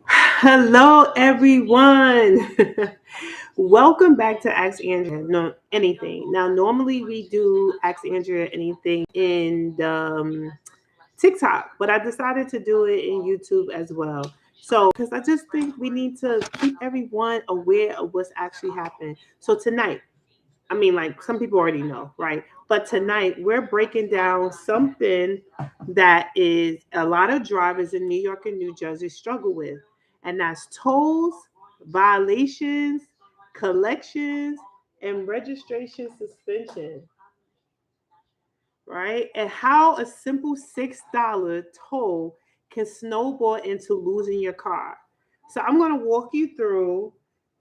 Hello, everyone. Welcome back to Ask Andrea. No, anything. Now, normally we do Ask Andrea anything in TikTok, but I decided to do it in YouTube as well. So, because I just think we need to keep everyone aware of what's actually happening. So tonight, I mean, like some people already know, right? But tonight we're breaking down something that is a lot of drivers in New York and New Jersey struggle with, and that's tolls, violations, collections, and registration suspension, right? And how a simple $6 toll can snowball into losing your car. So I'm going to walk you through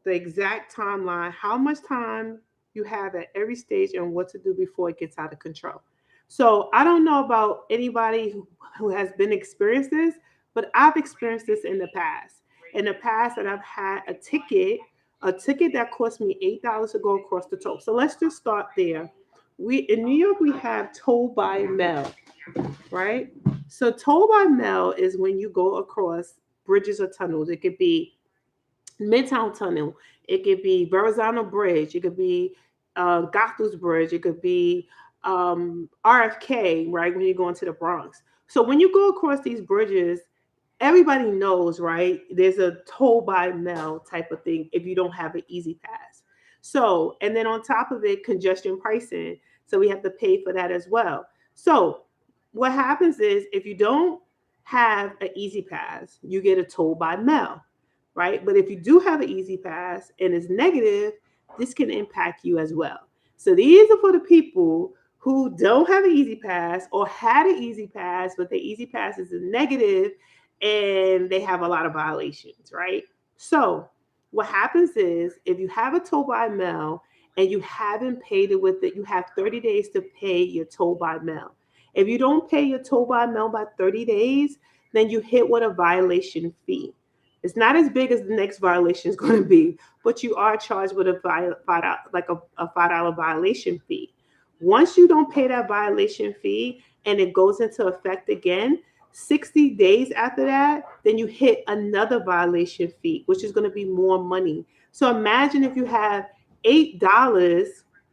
the exact timeline, how much time you have at every stage, and what to do before it gets out of control. So I don't know about anybody who has been experienced this, but I've experienced this in the past. In the past, that I've had a ticket that cost me $8 to go across the toll. So let's just start there. We in New York we have toll by mail, right? So toll by mail is when you go across bridges or tunnels. It could be Midtown Tunnel, it could be Verrazano Bridge, it could be Gotham's Bridge, it could be RFK, right? When you go into the Bronx. So when you go across these bridges, everybody knows, right? There's a toll by mail type of thing if you don't have an easy pass. So, and then on top of it, congestion pricing. So we have to pay for that as well. So what happens is if you don't have an easy pass, you get a toll by mail, right? But if you do have an easy pass and it's negative, this can impact you as well. So these are for the people who don't have an easy pass or had an easy pass, but the easy pass is a negative and they have a lot of violations, right? So what happens is if you have a toll by mail and you haven't paid it with it, you have 30 days to pay your toll by mail. If you don't pay your toll by mail by 30 days, then you hit with a violation fee. It's not as big as the next violation is going to be, but you are charged with a $5 violation fee. Once you don't pay that violation fee and it goes into effect again, 60 days after that, then you hit another violation fee, which is going to be more money. So imagine if you have $8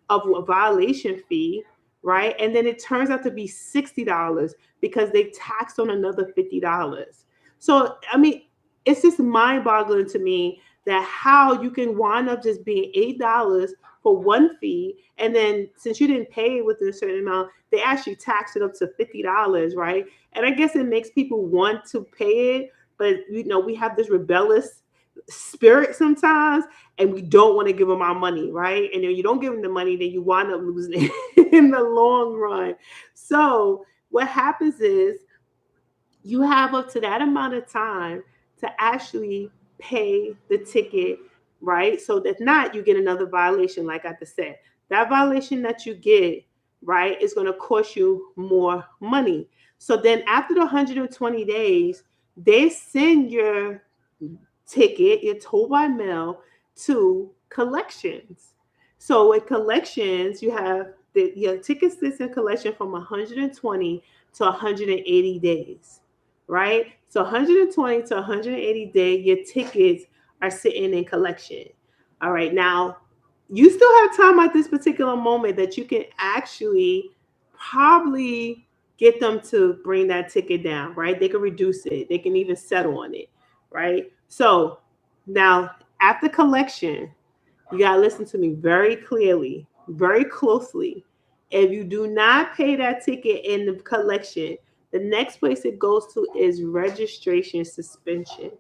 of a violation fee, right? And then it turns out to be $60 because they taxed on another $50. So, I mean, it's just mind boggling to me that how you can wind up just being $8 for one fee, and then since you didn't pay within a certain amount, they actually tax it up to $50, right? And I guess it makes people want to pay it, but we have this rebellious spirit sometimes, and we don't want to give them our money, right? And then you don't give them the money, then you wind up losing it in the long run. So what happens is you have up to that amount of time to actually pay the ticket, right? So that not you get another violation, like I just said. That violation that you get, right, is going to cost you more money. So then after the 120 days, they send your ticket, your toll by mail, to collections. So with collections, you have your ticket sits in collection from 120 to 180 days, right? So 120 to 180 days, your tickets are sitting in collection. All right, now you still have time at this particular moment that you can actually probably get them to bring that ticket down, right? They can reduce it, they can even settle on it, right? So now after collection, you got to listen to me very clearly, very closely. If you do not pay that ticket in the collection, the next place it goes to is registration suspension.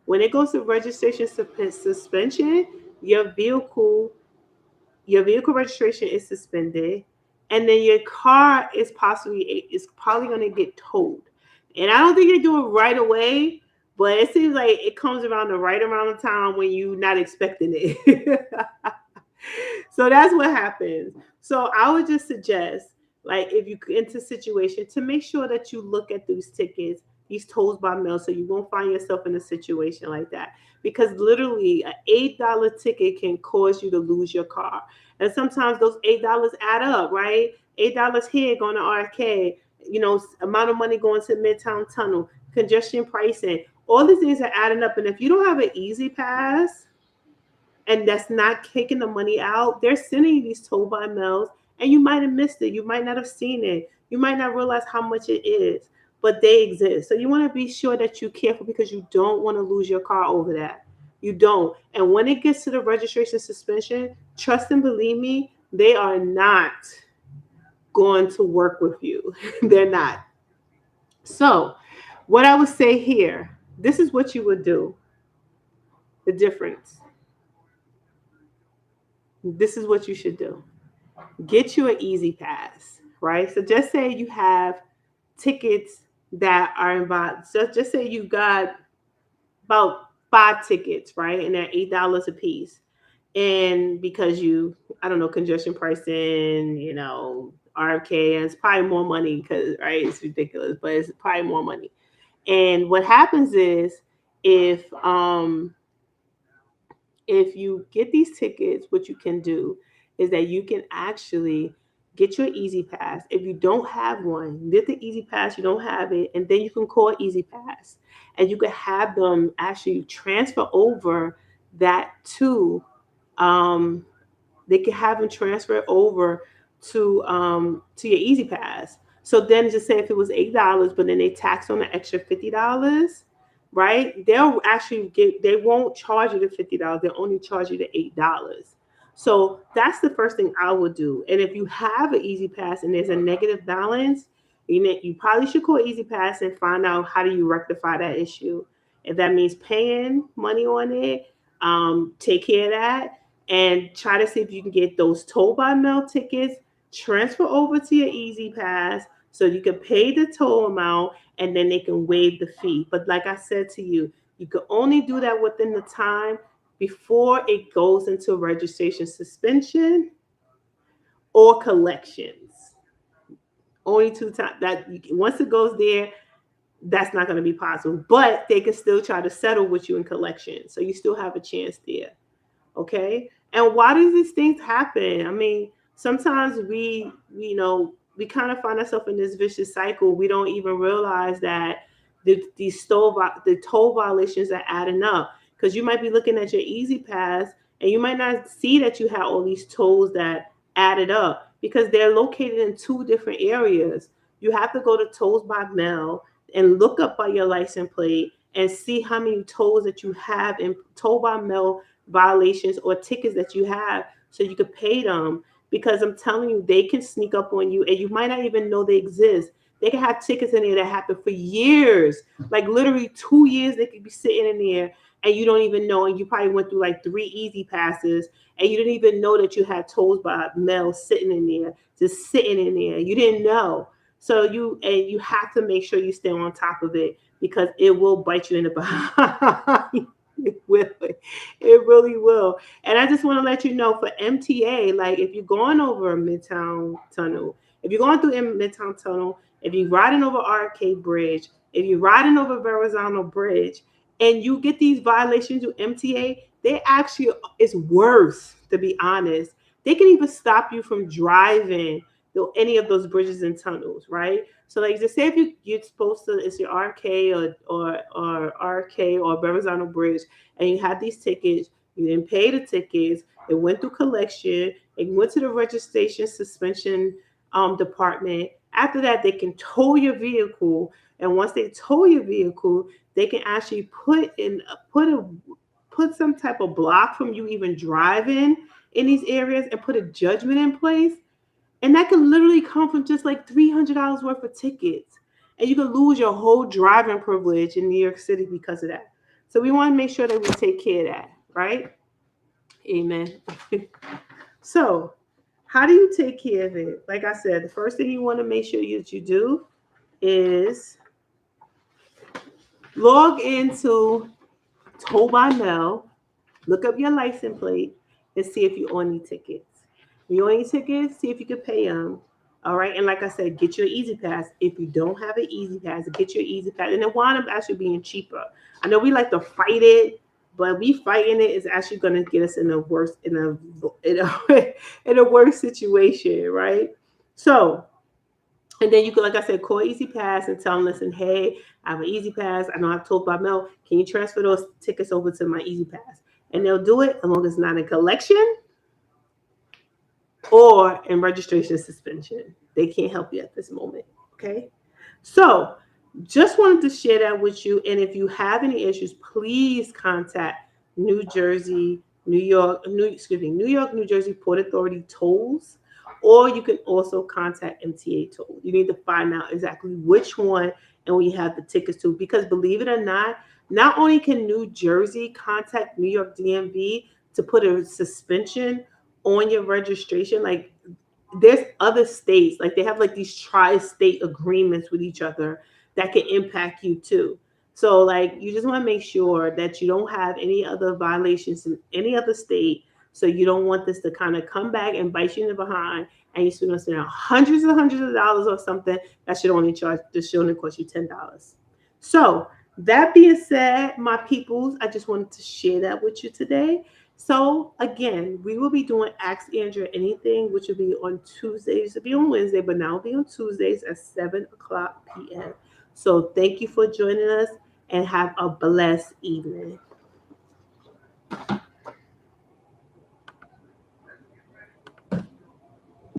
When it goes to registration suspension, your vehicle your vehicle registration is suspended, and then your car is probably going to get towed. And I don't think they do it right away, but it seems like it comes around the right amount of time when you're not expecting it. So that's what happens. So I would just suggest, like, if you get into a situation, to make sure that you look at these tickets, these tolls by mail, so you won't find yourself in a situation like that. Because literally, an $8 ticket can cause you to lose your car, and sometimes those $8 add up, right? $8 here going to RFK, amount of money going to Midtown Tunnel, congestion pricing. All these things are adding up. And if you don't have an easy pass and that's not taking the money out, they're sending you these toll by mails and you might have missed it. You might not have seen it. You might not realize how much it is, but they exist. So you want to be sure that you're careful because you don't want to lose your car over that. You don't. And when it gets to the registration suspension, trust and believe me, they are not going to work with you. They're not. So, what I would say here, this is what you would do. The difference. This is what you should do. Get you an easy pass, right? So just say you have tickets that are involved. So just say you got about 5 tickets, right? And they're $8 a piece. And because you, I don't know, congestion pricing, RFK, and it's probably more money because, right, it's ridiculous, but it's probably more money. And what happens is if if you get these tickets, what you can do is that you can actually get your Easy Pass. If you don't have one, get the Easy Pass, you don't have it, and then you can call Easy Pass. And you can have them actually transfer over that um, they can have them transfer over to your Easy Pass. So then just say if it was $8, but then they tax on the extra $50, right? They'll actually they won't charge you the $50. They'll only charge you the $8. So that's the first thing I would do. And if you have an Easy Pass and there's a negative balance, you probably should call Easy Pass and find out how do you rectify that issue. If that means paying money on it, take care of that and try to see if you can get those toll by mail tickets transfer over to your Easy Pass so you can pay the toll amount and then they can waive the fee. But like I said to you, you can only do that within the time before it goes into registration suspension or collections. Only 2 times that once it goes there, that's not going to be possible. But they can still try to settle with you in collection. So you still have a chance there. Okay. And why do these things happen? I mean, sometimes we kind of find ourselves in this vicious cycle. We don't even realize that the toll violations are adding up because you might be looking at your Easy Pass and you might not see that you have all these tolls that added up because they're located in 2 different areas. You have to go to tolls by mail and look up by your license plate and see how many tolls that you have in toll by mail violations or tickets that you have so you could pay them, because I'm telling you, they can sneak up on you and you might not even know they exist. They can have tickets in there that happen for years, like literally 2 years. They could be sitting in there and you don't even know. And you probably went through like 3 Easy Passes and you didn't even know that you had tolls by mail sitting in there, just sitting in there. You didn't know. So you have to make sure you stay on top of it because it will bite you in the behind. It will. It really will. And I just want to let you know for MTA, like if you're going over Midtown Tunnel, if you're going through Midtown Tunnel, if you're riding over Arcade Bridge, if you're riding over Verrazano Bridge, and you get these violations with MTA, they actually, it's worse, to be honest. They can even stop you from driving any of those bridges and tunnels, right? So like just say if you're supposed to, it's your RK or RK or Verrazano Bridge, and you have these tickets, you didn't pay the tickets, it went through collection, it went to the registration suspension department. After that, they can tow your vehicle, and once they tow your vehicle, they can actually put some type of block from you even driving in these areas and put a judgment in place. And that can literally come from just like $300 worth of tickets. And you can lose your whole driving privilege in New York City because of that. So we want to make sure that we take care of that, right? Amen. So how do you take care of it? Like I said, the first thing you want to make sure that you do is log into Toll by Mail, look up your license plate, and see if you own any tickets. If you own any tickets, see if you can pay them. All right. And like I said, get your Easy Pass. If you don't have an Easy Pass, get your Easy Pass. And it wind up actually being cheaper. I know we like to fight it, but we fighting it is actually going to get us in a worse in a worse situation, right? So And then you could, like I said, call Easy Pass and tell them, listen, hey, I have an Easy Pass. I know I've told by mail. Can you transfer those tickets over to my Easy Pass? And they'll do it as long as it's not in collection or in registration suspension. They can't help you at this moment. Okay. So just wanted to share that with you. And if you have any issues, please contact New Jersey, New York, New Jersey Port Authority tolls, or you can also contact MTA toll. You need to find out exactly which one and we have the tickets to. Because believe it or not only can New Jersey contact New York DMV to put a suspension on your registration, like there's other states, like they have like these tri-state agreements with each other that can impact you too. So like you just want to make sure that you don't have any other violations in any other state. So you don't want this to kind of come back and bite you in the behind, and you spend hundreds of dollars or something that should only charge this should only cost you $10. So that being said, my peoples, I just wanted to share that with you today. So again, we will be doing Ask Andrea Anything, which will be on Tuesdays. It'll be on Wednesday, but now it'll be on Tuesdays at 7 o'clock p.m. So thank you for joining us and have a blessed evening.